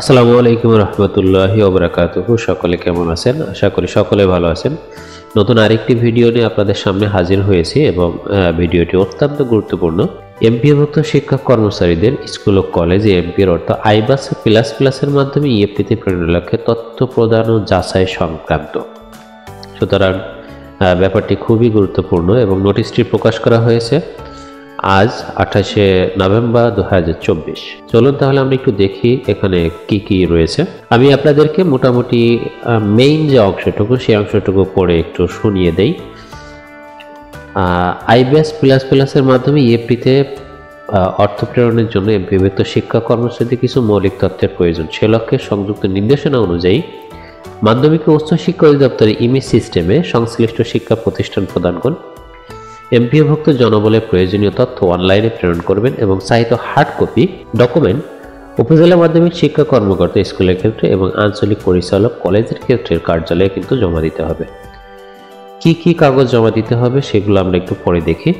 আসসালামু আলাইকুম রহমতুল্লাহি ওয়া বারাকাতুহু। সকলে কেমন আছেন? আশা করি সকলে ভালো আছেন। নতুন আরেকটি ভিডিও নিয়ে আপনাদের সামনে হাজির হয়েছি এবং ভিডিওটি অত্যন্ত গুরুত্বপূর্ণ। এমপিওভুক্ত শিক্ষক কর্মচারীদের স্কুল ও কলেজে এমপির অর্থ আইবাস প্লাস প্লাসের মাধ্যমে ইএফটিতে প্রেরণের লক্ষ্যে তথ্য প্রদান ও যাচাই সংক্রান্ত। সুতরাং ব্যাপারটি খুবই গুরুত্বপূর্ণ এবং নোটিশটি প্রকাশ করা হয়েছে আজ 28শে নভেম্বর 2024। চলুন তাহলে আমরা একটু দেখি এখানে কি কি রয়েছে। আমি আপনাদেরকে মোটামুটি মেইন যে অংশটুকু সেই অংশটুকু পড়ে একটু শুনিয়ে দেই। আইবিএস প্লাস প্লাসের মাধ্যমে ইএফটিতে অর্থ প্রেরণের জন্য এমপিভুক্ত শিক্ষা কর্মসূচিতে কিছু মৌলিক তথ্যের প্রয়োজন। সে লক্ষ্যে সংযুক্ত নির্দেশনা অনুযায়ী মাধ্যমিক ও উচ্চ শিক্ষা অধিদপ্তরের ইমেজ সিস্টেমে সংশ্লিষ্ট শিক্ষা প্রতিষ্ঠান প্রদানগণ এমপিওভুক্ত জনবলের প্রয়োজনীয় তথ্য অনলাইনে প্রেরণ করবেন এবং চাহিত হার্ড কপি ডকুমেন্ট উপজেলা মাধ্যমিক শিক্ষা কর্মকর্তা স্কুলের ক্ষেত্রে এবং আঞ্চলিক পরিচালক কলেজের ক্ষেত্রে কার্যালয়ে কিন্তু জমা দিতে হবে। কি কি কাগজ জমা দিতে হবে সেগুলো আমরা একটু পরে দেখি।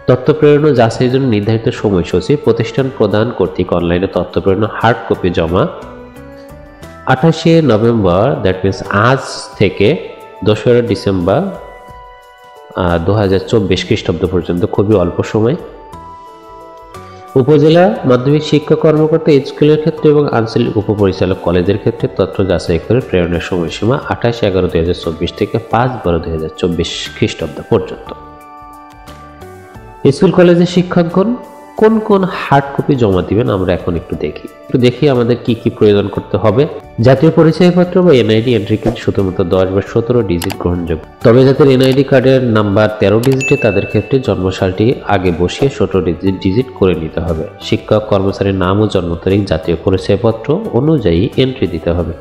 তথ্য প্রেরণ ও যাচাইয়ের জন্য নির্ধারিত সময়সূচি প্রতিষ্ঠান প্রদান কর্তৃক অনলাইনে তথ্য প্রেরণ হার্ড কপি জমা 28শে নভেম্বর, দ্যাট মিনস আজ থেকে 2রা ডিসেম্বর 2024 খ্রিস্টাব্দ পর্যন্ত, খুবই অল্প সময়। উপজেলা মাধ্যমিক শিক্ষা কর্মকর্তা স্কুলের ক্ষেত্রে এবং আঞ্চলিক উপপরিচালক কলেজের ক্ষেত্রে তথ্য যাচাই করে প্রেরণের সময়সীমা 28/11/2024 থেকে 5/12/2024 খ্রিস্টাব্দ পর্যন্ত। স্কুল কলেজের শিক্ষকগণ কোন কোন হার্ড কপি জমা দিবেন আমরা এখন একটু দেখি আমাদের কি কি প্রয়োজন করতে হবে। জাতীয় পরিচয়পত্র বা এনআইডি এন্ট্রি কিন্তু শুধুমাত্র 10 বা 17 ডিজিট গ্রহণযোগ্য। তবে যাদের এনআইডি কার্ডের নাম্বার 13 ডিজিটে তাদের ক্ষেত্রে জন্মসালটি আগে বসিয়ে 17 ডিজিট করে নিতে হবে। শিক্ষক কর্মচারীর নাম ও জন্ম তারিখ জাতীয় পরিচয়পত্র অনুযায়ী এন্ট্রি দিতে হবে।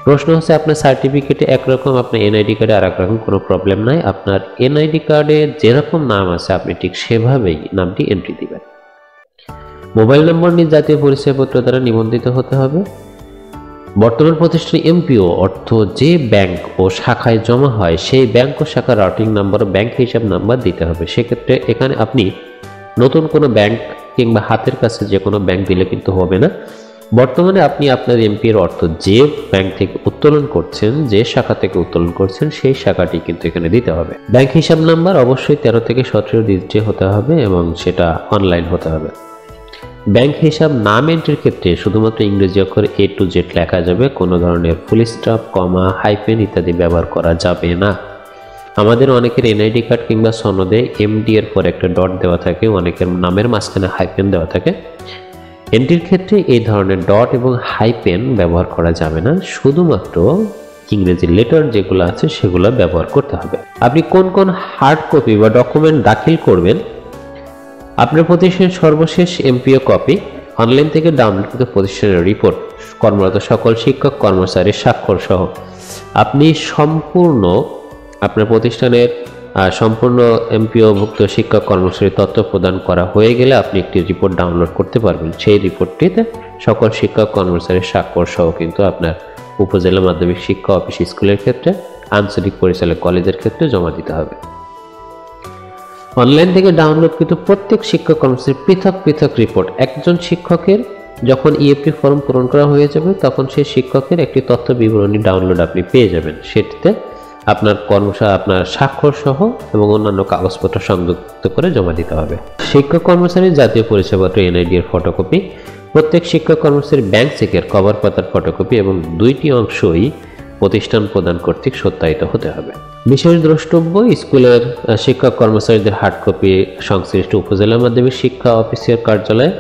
প্রশ্ন হচ্ছে আপনার সার্টিফিকেটে একরকম, আপনার এনআইডি কার্ডে আর এক রকম, কোনো প্রবলেম নাই। আপনার এনআইডি কার্ডে যেরকম নাম আছে আপনি ঠিক সেভাবেই নামটি এন্ট্রি দিবেন। মোবাইল নম্বর নিয়ে জাতীয় পরিচয়পত্র দ্বারা নিবন্ধিত হতে হবে। বর্তমান প্রতিষ্ঠানে এমপিও অর্থ যে ব্যাংক ও শাখায় জমা হয় সেই ব্যাংক ও শাখার রাউটিং নাম্বার ও ব্যাংক হিসাব নাম্বার দিতে হবে। সেক্ষেত্রে এখানে আপনি নতুন কোনো ব্যাংক কিংবা হাতের কাছে যে কোনো ব্যাংক দিলে কিন্তু হবে না। বর্তমানে আপনি আপনার এমপির অর্থ যে ব্যাংক থেকে উত্তোলন করছেন, যে শাখা থেকে উত্তোলন করছেন সেই শাখাটি কিন্তু এখানে দিতে হবে। ব্যাংক হিসাব নাম্বার অবশ্যই 13 থেকে 17 ডিজিটে হতে হবে এবং সেটা অনলাইন হতে হবে। ব্যাংক হিসাব নাম এন্ট্রির ক্ষেত্রে শুধুমাত্র ইংরেজি অক্ষর A to Z লেখা যাবে, কোনো ধরনের ফুল স্টপ, কমা, হাইফেন ইত্যাদি ব্যবহার করা যাবে না। আমাদের অনেকের এনআইডি কার্ড কিংবা সনদে এমডি এর পর একটা ডট দেওয়া থাকে, অনেকের নামের মাঝখানে হাইফেন দেওয়া থাকে। এন্ট্রির ক্ষেত্রে এই ধরনের ডট এবং হাইফেন ব্যবহার করা যাবে না, শুধুমাত্র ইংরেজি লেটার যেগুলো আছে সেগুলো ব্যবহার করতে হবে। আপনি কোন কোন হার্ড কপি বা ডকুমেন্ট দাখিল করবেন? আপনার প্রতিষ্ঠানের সর্বশেষ এমপিও কপি, অনলাইন থেকে ডাউনলোডকৃত প্রতিষ্ঠানের রিপোর্ট, কর্মরত সকল শিক্ষক কর্মচারীর স্বাক্ষর সহ আপনি সম্পূর্ণ আপনার প্রতিষ্ঠানের সম্পূর্ণ এমপিওভুক্ত শিক্ষক কর্মচারীর তথ্য প্রদান করা হয়ে গেলে আপনি একটি রিপোর্ট ডাউনলোড করতে পারবেন। সেই রিপোর্টটিতে সকল শিক্ষক কর্মচারীর স্বাক্ষর সহ কিন্তু আপনার উপজেলা মাধ্যমিক শিক্ষা অফিস স্কুলের ক্ষেত্রে, আঞ্চলিক পরিচালক কলেজের ক্ষেত্রে জমা দিতে হবে। অনলাইন থেকে ডাউনলোডকৃত প্রত্যেক শিক্ষক কর্মচারীর পৃথক পৃথক রিপোর্ট, একজন শিক্ষকের যখন ইএফটি ফর্ম পূরণ করা হয়ে যাবে তখন সেই শিক্ষকের একটি তথ্য বিবরণী ডাউনলোড আপনি পেয়ে যাবেন। সেটিতে আপনার আপনার স্বাক্ষর সহ এবং অন্যান্য কাগজপত্র সংযুক্ত করে জমা দিতে হবে। শিক্ষক কর্মচারীর জাতীয় পরিচয়পত্র এনআইডি এর ফটোকপি, প্রত্যেক শিক্ষক কর্মচারীর ব্যাংক চেকের কভার পাতার ফটোকপি এবং দুইটি অংশই প্রতিষ্ঠান প্রদান কর্তৃক সত্যায়িত হতে হবে। বিশেষ দ্রষ্টব্য, স্কুলের শিক্ষক কর্মচারীদের হার্ড কপি সংশ্লিষ্ট উপজেলা মাধ্যমিক শিক্ষা অফিসের কার্যালয়ে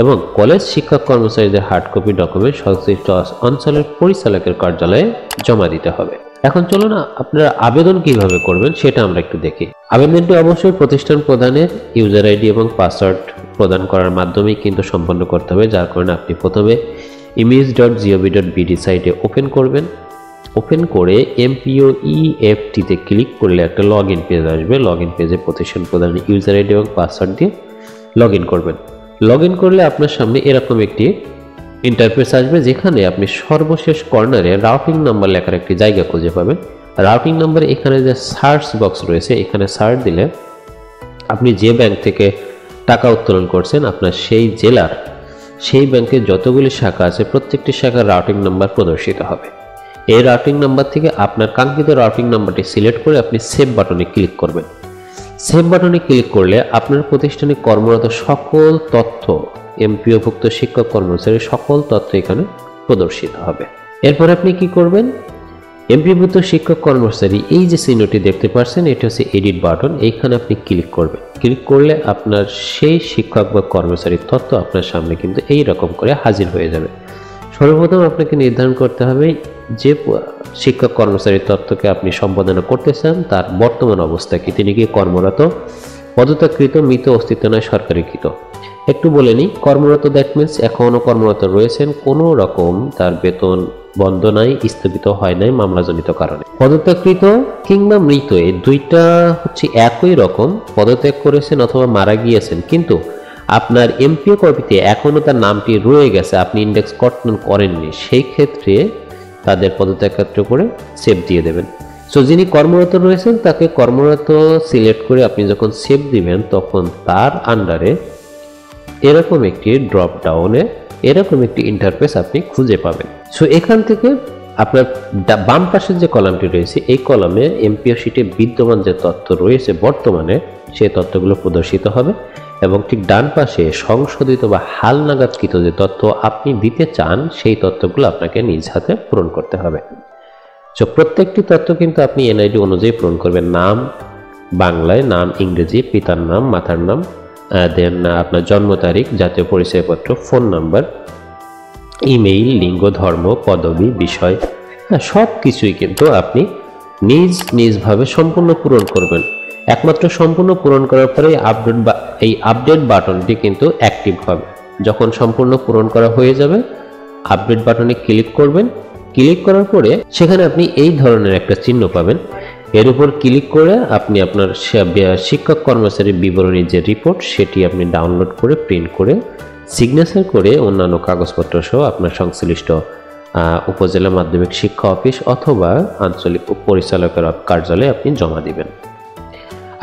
এবং কলেজ শিক্ষক কর্মচারীদের হার্ড কপি ডকুমেন্ট সংশ্লিষ্ট অঞ্চলের পরিচালকের কার্যালয়ে জমা দিতে হবে। এখন চলুন আপনারা আবেদন কিভাবে করবেন সেটা আমরা একটু দেখি। আবেদনটি অবশ্যই প্রতিষ্ঠান প্রদানের ইউজার আইডি এবং পাসওয়ার্ড প্রদান করার মাধ্যমেই কিন্তু সম্পন্ন করতে হবে, যার কারণে আপনি প্রথমে image.gov.bd সাইটে ওপেন করবেন। ওপেন করে এমপিওইএফটিতে ক্লিক করলে একটা লগ ইন পেজ আসবে। লগ ইন পেজে প্রতিষ্ঠান প্রদানের ইউজার আইডি এবং পাসওয়ার্ড দিয়ে লগ ইন করবেন। লগ ইন করলে আপনার সামনে এরকম একটি ইন্টারফেস আসবে, যেখানে আপনি সর্বশেষ কর্নারে রাউটিং নাম্বার লেখার একটি জায়গা খুঁজে পাবেন। রাউটিং নাম্বার এখানে যে সার্চ বক্স রয়েছে এখানে সার্চ দিলে আপনি যে ব্যাংক থেকে টাকা উত্তোলন করছেন আপনার সেই জেলার সেই ব্যাংকের যতগুলি শাখা আছে প্রত্যেকটি শাখার রাউটিং নাম্বার প্রদর্শিত হবে। এই রাউটিং নাম্বার থেকে আপনার কাঙ্ক্ষিত রাউটিং নাম্বারটি সিলেক্ট করে আপনি সেভ বাটনে ক্লিক করবেন। সেভ বাটনে ক্লিক করলে আপনার প্রতিষ্ঠানে কর্মরত সকল তথ্য, এমপিওভুক্ত শিক্ষক কর্মচারীর সকল তথ্য এখানে প্রদর্শিত হবে। এরপর আপনি কি করবেন, এমপিওভুক্ত শিক্ষক কর্মচারী এই যে চিহ্নটি দেখতে পাচ্ছেন এটা হচ্ছে এডিট বাটন, এইখানে আপনি ক্লিক করবেন। ক্লিক করলে আপনার সেই শিক্ষক বা কর্মচারীর তথ্য আপনার সামনে কিন্তু এই রকম করে হাজির হয়ে যাবে। সর্বপ্রথম আপনাকে নির্ধারণ করতে হবে যে শিক্ষক কর্মচারীর তথ্যকে আপনি সম্পাদনা করতে চান তার বর্তমান অবস্থা কি, তিনি কি কর্মরত, পদত্যাগকৃত, মৃত, অস্তিত্ব নয়, সরকারিকৃত। একটু বলে নিই, কর্মরত দ্যাট মিনস এখনও কর্মরত রয়েছেন, কোনো রকম তার বেতন বন্ধ নাই, স্থগিত হয় নাই মামলাজনিত কারণে। পদত্যাগকৃত কিংবা মৃত এই দুইটা হচ্ছে একই রকম, পদত্যাগ করেছেন অথবা মারা গিয়েছেন কিন্তু আপনার এমপিও কপিতে এখনও তার নামটি রয়ে গেছে, আপনি ইন্ডেক্স করেননি, সেই ক্ষেত্রে তাদের পদত্যাগপত্র করে সেভ দিয়ে দেবেন। সো যিনি কর্মরত রয়েছেন তাকে কর্মরত সিলেক্ট করে আপনি যখন সেভ দিবেন তখন তার আন্ডারে এরকম একটি ড্রপ ডাউনে এরকম একটি ইন্টারফেস আপনি খুঁজে পাবেন। সো এখান থেকে আপনার বাম পাশের যে কলামটি রয়েছে এই কলামে এমপিও শিটে বিদ্যমান যে তথ্য রয়েছে বর্তমানে সেই তথ্যগুলো প্রদর্শিত হবে এবং ঠিক ডান পাশে সংশোধিত বা হালনাগাদকৃত যে তথ্য আপনি দিতে চান সেই তথ্যগুলো আপনাকে নিজ হাতে পূরণ করতে হবে। সো প্রত্যেকটি তথ্য কিন্তু আপনি এনআইডি অনুযায়ী পূরণ করবেন। নাম বাংলায়, নাম ইংরেজি, পিতার নাম, মাতার নাম, দেন আপনার জন্ম তারিখ, জাতীয় পরিচয়পত্র, ফোন নাম্বার, ইমেইল, লিঙ্গ, ধর্ম, পদবি, বিষয়, সব কিছুই কিন্তু আপনি নিজভাবে সম্পূর্ণ পূরণ করবেন। একমাত্র সম্পূর্ণ পূরণ করার পরে এই আপডেট বাটনটি কিন্তু অ্যাক্টিভ হবে। যখন সম্পূর্ণ পূরণ করা হয়ে যাবে আপডেট বাটনে ক্লিক করবেন। ক্লিক করার পরে সেখানে আপনি এই ধরনের একটা চিহ্ন পাবেন, এর উপর ক্লিক করে আপনি আপনার শিক্ষক কর্মচারীর বিবরণী যে রিপোর্ট সেটি আপনি ডাউনলোড করে প্রিন্ট করে সিগনেচার করে অন্যান্য কাগজপত্র সহ আপনার সংশ্লিষ্ট উপজেলা মাধ্যমিক শিক্ষা অফিস অথবা আঞ্চলিক পরিচালকের কার্যালয়ে আপনি জমা দিবেন।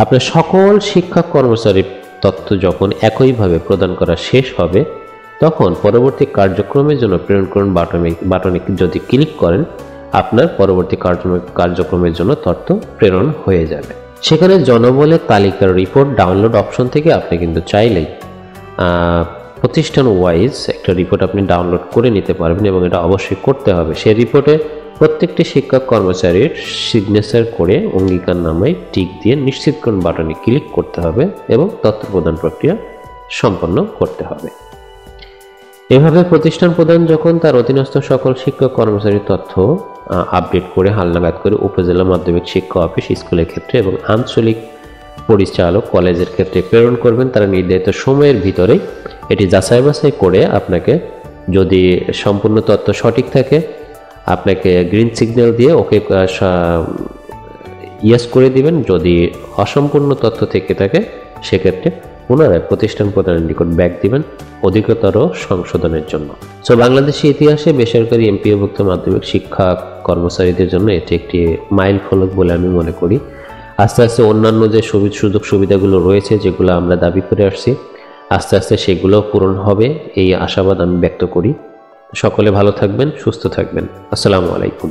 আপনার সকল শিক্ষক কর্মচারীর তথ্য যখন একইভাবে প্রদান করা শেষ হবে তখন পরবর্তী কার্যক্রমের জন্য প্রেরণ করুন বাটনে যদি ক্লিক করেন আপনার পরবর্তী কার্যক্রমের জন্য তথ্য প্রেরণ হয়ে যাবে। সেখানে জনবলের তালিকার রিপোর্ট ডাউনলোড অপশন থেকে আপনি কিন্তু চাইলেই প্রতিষ্ঠান ওয়াইজ একটা রিপোর্ট আপনি ডাউনলোড করে নিতে পারবেন এবং এটা অবশ্যই করতে হবে। সেই রিপোর্টে প্রত্যেকটি শিক্ষক কর্মচারীর সিগনেচার করে অঙ্গীকার নামায় টিক দিয়ে নিশ্চিতকরণ বাটনে ক্লিক করতে হবে এবং তথ্য প্রদান প্রক্রিয়া সম্পন্ন করতে হবে। এভাবে প্রতিষ্ঠান প্রধান যখন তার অধীনস্থ সকল শিক্ষক কর্মচারীর তথ্য আপডেট করে হালনাগাদ করে উপজেলা মাধ্যমিক শিক্ষা অফিস, স্কুলের ক্ষেত্রে এবং আঞ্চলিক পরিচালক কলেজের ক্ষেত্রে প্রেরণ করবেন, তারা নির্ধারিত সময়ের ভিতরে এটি যাচাই বাছাই করে আপনাকে যদি সম্পূর্ণ তথ্য সঠিক থাকে আপনাকে গ্রিন সিগন্যাল দিয়ে ওকে ইয়েস করে দিবেন। যদি অসম্পূর্ণ তথ্য থেকে থাকে সেক্ষেত্রে পুনরায় প্রতিষ্ঠান প্রধানের নিকট ব্যাক দিবেন অধিকতর সংশোধনের জন্য। সো বাংলাদেশি ইতিহাসে বেসরকারি এমপিওভুক্ত মাধ্যমিক শিক্ষা কর্মচারীদের জন্য এটি একটি মাইল ফলক বলে আমি মনে করি। আস্তে আস্তে অন্যান্য যে সুযোগ সুবিধাগুলো রয়েছে যেগুলো আমরা দাবি করে আসছি আস্তে আস্তে সেগুলো পূরণ হবে এই আশাবাদ আমি ব্যক্ত করি। সকলে ভালো থাকবেন, সুস্থ থাকবেন। আসসালামু আলাইকুম।